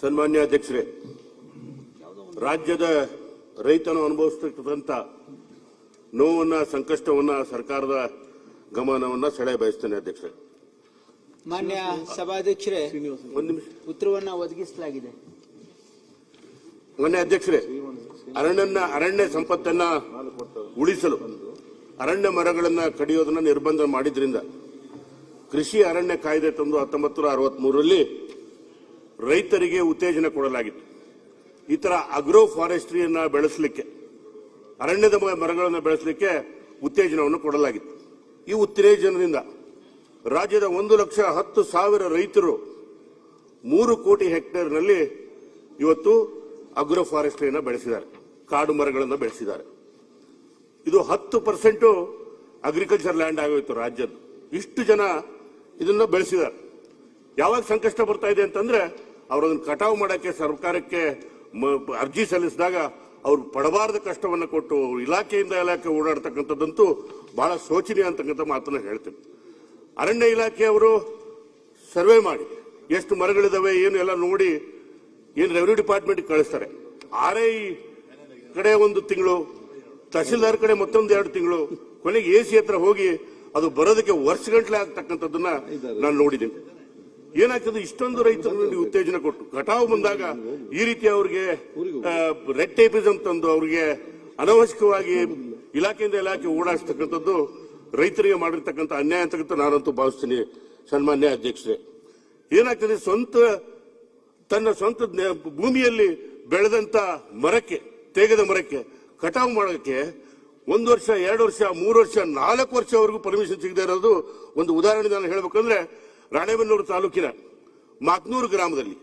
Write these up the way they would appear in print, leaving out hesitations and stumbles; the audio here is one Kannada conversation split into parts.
ಸನ್ಮಾನ್ಯ ಅಧ್ಯಕ್ಷರೇ, ರಾಜ್ಯದ ರೈತನು ಅನುಭವಿಸುತ್ತಿರುವಂತ ನೋವನ್ನ, ಸಂಕಷ್ಟವನ್ನ ಸರ್ಕಾರದ ಗಮನವನ್ನ ಸೆಳೆ ಬಯಸ್ತೇನೆ ಅಧ್ಯಕ್ಷರೇ. ಮಾನ್ಯ ಸಭಾಧ್ಯಕ್ಷರೇ, ಒಂದು ನಿಮಿಷ ಉತ್ತರವನ್ನ ಒದಗಿಸಲಾಗಿದೆ. ಮಾನ್ಯ ಅಧ್ಯಕ್ಷರೇ, ಅರಣ್ಯ ಸಂಪತ್ತನ್ನ ಉಳಿಸಲು ಅರಣ್ಯ ಮರಗಳನ್ನ ಕಡಿಯೋದನ್ನ ನಿರ್ಬಂಧ ಮಾಡಿದ್ರಿಂದ ಕೃಷಿ ಅರಣ್ಯ ಕಾಯ್ದೆ ತಂದು 1963ರಲ್ಲಿ ರೈತರಿಗೆ ಉತ್ತೇಜನ ಕೊಡಲಾಗಿತ್ತು. ಈ ತರ ಅಗ್ರೋ ಫಾರೆಸ್ಟ್ರಿಯನ್ನ ಬೆಳೆಸಲಿಕ್ಕೆ, ಅರಣ್ಯದ ಮರಗಳನ್ನು ಬೆಳೆಸಲಿಕ್ಕೆ ಉತ್ತೇಜನವನ್ನು ಕೊಡಲಾಗಿತ್ತು. ಈ ಉತ್ತೇಜನದಿಂದ ರಾಜ್ಯದ 1,10,000 ರೈತರು 3 ಕೋಟಿ ಹೆಕ್ಟೇರ್ನಲ್ಲಿ ಇವತ್ತು ಅಗ್ರೋ ಫಾರೆಸ್ಟ್ರಿಯನ್ನು ಬೆಳೆಸಿದ್ದಾರೆ, ಕಾಡು ಮರಗಳನ್ನು ಬೆಳೆಸಿದ್ದಾರೆ. ಇದು 10% ಅಗ್ರಿಕಲ್ಚರ್ ಲ್ಯಾಂಡ್ ಆಗೋಯ್ತು ರಾಜ್ಯದ್ದು. ಇಷ್ಟು ಜನ ಇದನ್ನ ಬೆಳೆಸಿದ್ದಾರೆ. ಯಾವಾಗ ಸಂಕಷ್ಟ ಬರ್ತಾ ಇದೆ ಅಂತಂದ್ರೆ ಅವರನ್ನು ಕಟಾವು ಮಾಡಕ್ಕೆ ಸರ್ಕಾರಕ್ಕೆ ಅರ್ಜಿ ಸಲ್ಲಿಸಿದಾಗ ಅವ್ರು ಪಡಬಾರದ ಕಷ್ಟವನ್ನು ಕೊಟ್ಟು ಇಲಾಖೆಯಿಂದ ಇಲಾಖೆ ಓಡಾಡ್ತಕ್ಕಂಥದ್ದಂತೂ ಬಹಳ ಶೋಚನೀಯ ಅಂತಕ್ಕಂಥ ಮಾತನ್ನ ಹೇಳ್ತೇನೆ. ಅರಣ್ಯ ಇಲಾಖೆಯವರು ಸರ್ವೆ ಮಾಡಿ ಎಷ್ಟು ಮರಗಳಿದಾವೆ ಏನು ಎಲ್ಲ ನೋಡಿ ಏನು ರೆವಿನ್ಯೂ ಡಿಪಾರ್ಟ್ಮೆಂಟ್ ಕಳಿಸ್ತಾರೆ. RI ಕಡೆ 1 ತಿಂಗಳು, ತಹಸೀಲ್ದಾರ್ ಕಡೆ ಮತ್ತೊಂದು 2 ತಿಂಗಳು, ಕೊನೆಗೆ AC ಹತ್ರ ಹೋಗಿ ಅದು ಬರೋದಕ್ಕೆ ವರ್ಷಗಂಟ್ಲೆ ಆಗ್ತಕ್ಕಂಥದ್ದನ್ನ ನಾನು ನೋಡಿದ್ದೀನಿ. ಏನಾಗ್ತದೆ, ಇಷ್ಟೊಂದು ರೈತರಲ್ಲಿ ಉತ್ತೇಜನ ಕೊಟ್ಟು ಕಟಾವು ಬಂದಾಗ ಈ ರೀತಿ ಅವ್ರಿಗೆ ರೆಡ್ ಟೇಪಿಸಂ ತಂದು ಅವ್ರಿಗೆ ಅನವಶ್ಯಕವಾಗಿ ಇಲಾಖೆಯಿಂದ ಇಲಾಖೆ ಓಡಾಡಿಸ್ತಕ್ಕಂಥದ್ದು ರೈತರಿಗೆ ಮಾಡಿರ್ತಕ್ಕಂಥ ಅನ್ಯಾಯ ಅಂತಕ್ಕಂಥ ನಾನಂತೂ ಭಾವಿಸ್ತೀನಿ. ಸನ್ಮಾನ್ಯ ಅಧ್ಯಕ್ಷರೇ, ಏನಾಗ್ತದೆ, ತನ್ನ ಸ್ವಂತ ಭೂಮಿಯಲ್ಲಿ ಬೆಳೆದಂತ ಮರಕ್ಕೆ, ತೇಗದ ಮರಕ್ಕೆ ಕಟಾವು ಮಾಡೋಕ್ಕೆ 1 ವರ್ಷ, 2 ವರ್ಷ, 3 ವರ್ಷ, 4 ವರ್ಷವರೆಗೂ ಪರ್ಮಿಷನ್ ಸಿಗದೆ ಇರೋದು ಒಂದು ಉದಾಹರಣೆ ನಾನು ಹೇಳಬೇಕಂದ್ರೆ, ರಾಣೆಬೆನ್ನೂರು ತಾಲೂಕಿನ ಮಾಕ್ನೂರು ಗ್ರಾಮದಲ್ಲಿ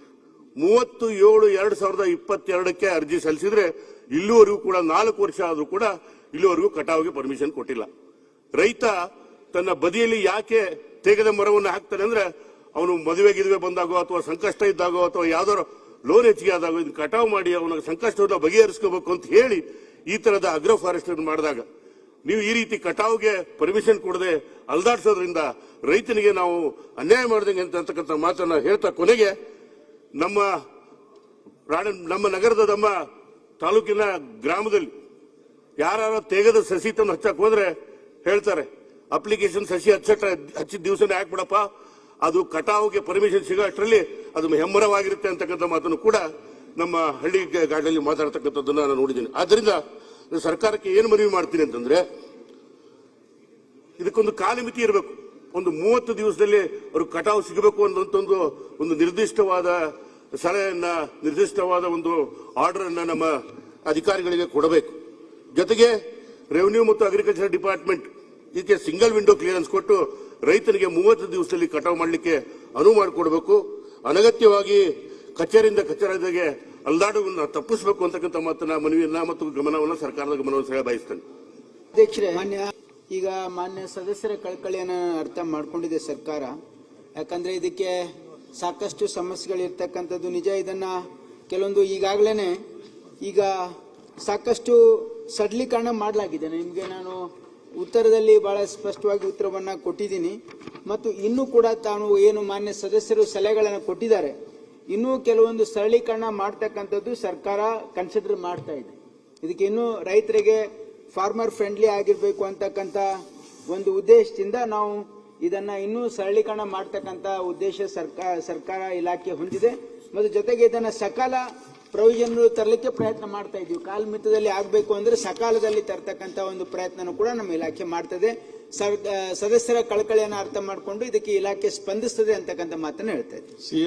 37/2022ಕ್ಕೆ ಅರ್ಜಿ ಸಲ್ಲಿಸಿದ್ರೆ ಇಲ್ಲಿವರೆಗೂ ಕೂಡ 4 ವರ್ಷ ಆದ್ರೂ ಕೂಡ ಇಲ್ಲಿವರೆಗೂ ಕಟಾವಿಗೆ ಪರ್ಮಿಷನ್ ಕೊಟ್ಟಿಲ್ಲ. ರೈತ ತನ್ನ ಬದಿಯಲ್ಲಿ ಯಾಕೆ ತೇಗದ ಮರವನ್ನು ಹಾಕ್ತಾನೆ ಅಂದ್ರೆ, ಅವನು ಮದುವೆ ಬಂದಾಗೋ ಅಥವಾ ಸಂಕಷ್ಟ ಇದ್ದಾಗೋ ಅಥವಾ ಯಾವ್ದಾದ್ರು ಲೋನ್ ಹೆಚ್ಚಿಗೆ ಆದಾಗೋ ಇದನ್ನ ಕಟಾವು ಮಾಡಿ ಅವನ ಸಂಕಷ್ಟವನ್ನು ಬಗೆಹರಿಸ್ಕೋಬೇಕು ಅಂತ ಹೇಳಿ ಈ ತರದ ಅಗ್ರೋ ಫಾರೆಸ್ಟ್ ಮಾಡಿದಾಗ ನೀವು ಈ ರೀತಿ ಕಟಾವುಗೆ ಪರ್ಮಿಷನ್ ಕೊಡದೆ ಅಲ್ದಾಡ್ಸೋದ್ರಿಂದ ರೈತನಿಗೆ ನಾವು ಅನ್ಯಾಯ ಮಾಡಿದಂಗೆ ಅಂತಕ್ಕಂಥ ಮಾತನ್ನ ಹೇಳ್ತಾ, ಕೊನೆಗೆ ನಮ್ಮ ನಗರದ ನಮ್ಮ ತಾಲೂಕಿನ ಗ್ರಾಮದಲ್ಲಿ ಯಾರು ತೇಗದ ಸಸಿ ತಂದು ಹಚ್ಚಕ್ ಹೋದ್ರೆ ಹೇಳ್ತಾರೆ, ಅಪ್ಲಿಕೇಶನ್ ಸಸಿ ಹಚ್ಚಿದ ದಿವಸನೇ ಹಾಕ್ಬಿಡಪ್ಪ, ಅದು ಕಟಾವುಗೆ ಪರ್ಮಿಷನ್ ಸಿಗೋ ಅಷ್ಟರಲ್ಲಿ ಅದು ಹೆಮ್ಮರವಾಗಿರುತ್ತೆ ಅಂತಕ್ಕಂಥ ಮಾತನ್ನು ಕೂಡ ನಮ್ಮ ಹಳ್ಳಿ ಗಾಡಿಯಲ್ಲಿ ಮಾತಾಡ್ತಕ್ಕಂಥದ್ದನ್ನ ನಾನು ನೋಡಿದ್ದೀನಿ. ಆದ್ರಿಂದ ಸರ್ಕಾರಕ್ಕೆ ಏನು ಮನವಿ ಮಾಡ್ತೀನಿ ಅಂತಂದ್ರೆ, ಇದಕ್ಕೊಂದು ಕಾಲಮಿತಿ ಇರಬೇಕು. ಒಂದು 30 ದಿವಸದಲ್ಲಿ ಅವರು ಕಟಾವು ಸಿಗಬೇಕು ಅನ್ನೋಂಥ ಒಂದು ನಿರ್ದಿಷ್ಟವಾದ ಸಲಹೆಯನ್ನ, ನಿರ್ದಿಷ್ಟವಾದ ಒಂದು ಆರ್ಡರ್ ಅನ್ನ ನಮ್ಮ ಅಧಿಕಾರಿಗಳಿಗೆ ಕೊಡಬೇಕು. ಜೊತೆಗೆ ರೆವಿನ್ಯೂ ಮತ್ತು ಅಗ್ರಿಕಲ್ಚರ್ ಡಿಪಾರ್ಟ್ಮೆಂಟ್ ಇದಕ್ಕೆ ಸಿಂಗಲ್ ವಿಂಡೋ ಕ್ಲಿಯರೆನ್ಸ್ ಕೊಟ್ಟು ರೈತನಿಗೆ 30 ದಿವಸದಲ್ಲಿ ಕಟಾವು ಮಾಡಲಿಕ್ಕೆ ಅನುವು ಮಾಡಿಕೊಡಬೇಕು. ಅನಗತ್ಯವಾಗಿ ಕಚೇರಿಗೆ ಅಲ್ದಾಡುವನ್ನು ತಪ್ಪಿಸಬೇಕು ಅಂತಕ್ಕಂಥ ಮಾತನ್ನ, ಮನವಿಯನ್ನ ಮತ್ತು ಗಮನವನ್ನು ಸರ್ಕಾರದ ಗಮನವನ್ನು ಸೆಳೆ ಬಯಸ್ತೇನೆ. ಅಧ್ಯಕ್ಷರೇ, ಈಗ ಮಾನ್ಯ ಸದಸ್ಯರ ಕಳಕಳಿಯನ್ನು ಅರ್ಥ ಮಾಡ್ಕೊಂಡಿದೆ ಸರ್ಕಾರ. ಯಾಕಂದ್ರೆ ಇದಕ್ಕೆ ಸಾಕಷ್ಟು ಸಮಸ್ಯೆಗಳಿರ್ತಕ್ಕಂಥದ್ದು ನಿಜ. ಇದನ್ನ ಕೆಲವೊಂದು ಈಗಾಗಲೇ ಸಾಕಷ್ಟು ಸರಳೀಕರಣ ಮಾಡಲಾಗಿದೆ. ನಿಮಗೆ ನಾನು ಉತ್ತರದಲ್ಲಿ ಬಹಳ ಸ್ಪಷ್ಟವಾಗಿ ಉತ್ತರವನ್ನ ಕೊಟ್ಟಿದ್ದೀನಿ. ಮತ್ತು ಇನ್ನೂ ಕೂಡ ತಾನು ಏನು ಮಾನ್ಯ ಸದಸ್ಯರು ಸಲಹೆಗಳನ್ನು ಕೊಟ್ಟಿದ್ದಾರೆ, ಇನ್ನೂ ಕೆಲವೊಂದು ಸರಳೀಕರಣ ಮಾಡ್ತಕ್ಕಂಥದ್ದು ಸರ್ಕಾರ ಕನ್ಸಿಡರ್ ಮಾಡ್ತಾ ಇದೆ. ಇದಕ್ಕೆ ಇನ್ನೂ ರೈತರಿಗೆ ಫಾರ್ಮರ್ ಫ್ರೆಂಡ್ಲಿ ಆಗಿರ್ಬೇಕು ಅಂತಕ್ಕಂಥ ಒಂದು ಉದ್ದೇಶದಿಂದ ನಾವು ಇದನ್ನ ಇನ್ನೂ ಸರಳೀಕರಣ ಮಾಡ್ತಕ್ಕಂಥ ಉದ್ದೇಶ ಸರ್ಕಾರ ಇಲಾಖೆ ಹೊಂದಿದೆ. ಮತ್ತು ಜೊತೆಗೆ ಇದನ್ನ ಸಕಾಲ ಪ್ರೊವಿಷನ್ ತರಲಿಕ್ಕೆ ಪ್ರಯತ್ನ ಮಾಡ್ತಾ ಇದೀವಿ. ಕಾಲಮಿತದಲ್ಲಿ ಆಗಬೇಕು ಅಂದ್ರೆ ಸಕಾಲದಲ್ಲಿ ತರ್ತಕ್ಕಂಥ ಒಂದು ಪ್ರಯತ್ನ ಕೂಡ ನಮ್ಮ ಇಲಾಖೆ ಮಾಡ್ತದೆ. ಸದಸ್ಯರ ಕಳಕಳಿಯನ್ನು ಅರ್ಥ ಮಾಡಿಕೊಂಡು ಇದಕ್ಕೆ ಇಲಾಖೆ ಸ್ಪಂದಿಸ್ತದೆ ಅಂತಕ್ಕಂಥ ಮಾತನ್ನು ಹೇಳ್ತಾ ಇದ್ದೀವಿ.